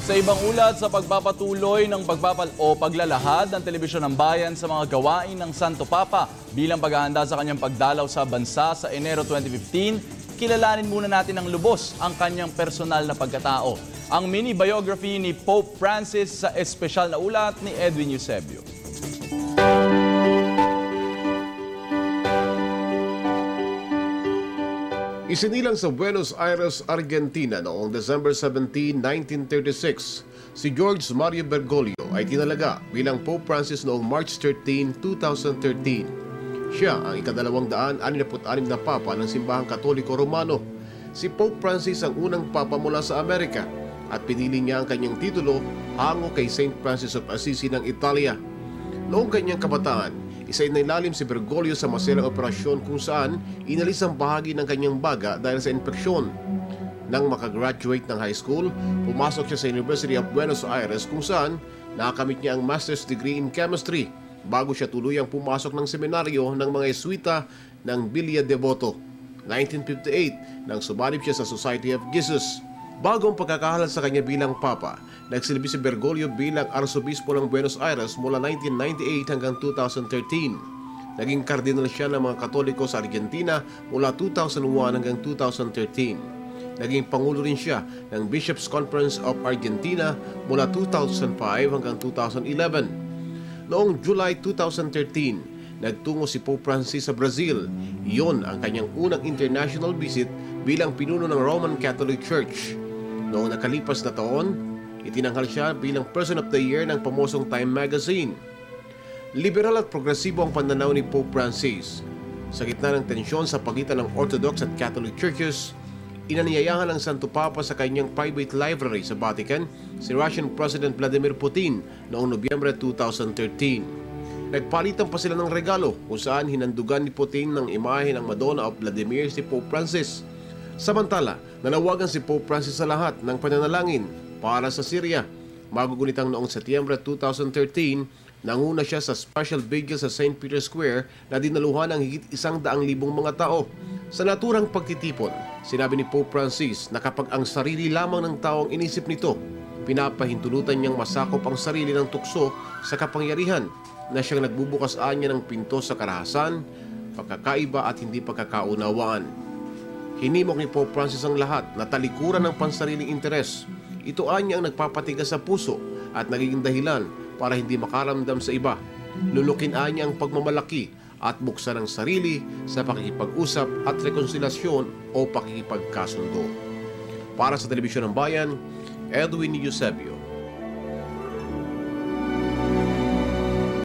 Sa ibang ulat, sa pagpapatuloy ng paglalahad ng Telebisyon ng Bayan sa mga gawain ng Santo Papa bilang paghahanda sa kanyang pagdalaw sa bansa sa Enero 2015, kilalanin muna natin ng lubos ang kanyang personal na pagkatao. Ang mini-biography ni Pope Francis sa espesyal na ulat ni Edwin Eusebio. Isinilang sa Buenos Aires, Argentina noong December 17, 1936, si George Mario Bergoglio ay tinalaga bilang Pope Francis noong March 13, 2013. Siya ang ika-266 na Papa ng Simbahang Katoliko Romano. Si Pope Francis ang unang Papa mula sa Amerika at pinili niya ang kanyang titulo hango kay Saint Francis of Assisi ng Italia. Noong kanyang kabataan, isinailalim si Bergoglio sa maselang operasyon kung saan inalis ang bahagi ng kanyang baga dahil sa infeksyon. Nang makagraduate ng high school, pumasok siya sa University of Buenos Aires kung saan nakakamit niya ang master's degree in chemistry bago siya tuluyang pumasok ng seminaryo ng mga Jesuita ng Villa Devoto. 1958 nang sumanib siya sa Society of Jesus. Bago ang pagkakahalal sa kanya bilang Papa, nagsilbi si Bergoglio bilang Arsobispo ng Buenos Aires mula 1998 hanggang 2013. Naging kardinal siya ng mga Katoliko sa Argentina mula 2001 hanggang 2013. Naging Pangulo rin siya ng Bishops' Conference of Argentina mula 2005 hanggang 2011. Noong July 2013, nagtungo si Pope Francis sa Brazil. Iyon ang kanyang unang international visit bilang pinuno ng Roman Catholic Church. Noong nakalipas na taon, itinanghal siya bilang Person of the Year ng pamosong Time Magazine. Liberal at progresibo ang pananaw ni Pope Francis. Sa gitna ng tensyon sa pagitan ng Orthodox at Catholic Churches, inanyayahan ng Santo Papa sa kanyang private library sa Vatican si Russian President Vladimir Putin noong Nobyembre 2013. Nagpalitan pa sila ng regalo kung saan hinandugan ni Putin ng imahe ng Madonna of Vladimir si Pope Francis. Samantala, nanawagan si Pope Francis sa lahat ng pananalangin para sa Syria. Magugunitang noong Setyembre 2013, nanguna siya sa special vigil sa St. Peter's Square na dinaluhan ng higit 100,000 mga tao. Sa naturang pagtitipon, sinabi ni Pope Francis na kapag ang sarili lamang ng tao ang inisip nito, pinapahintulutan niyang masakop ang sarili ng tukso sa kapangyarihan na siyang nagbubukas anya ng pinto sa karahasan, pagkakaiba at hindi pagkakaunawaan. Hinimok ni Pope Francis ang lahat na talikuran ng pansariling interes. Ito anya ang nagpapatigas sa puso at nagiging dahilan para hindi makaramdam sa iba. Lulukin anya ang pagmamalaki at buksan ang sarili sa pakikipag-usap at rekonsilasyon o pakikipagkasundo. Para sa Telebisyon ng Bayan, Edwin Eusebio.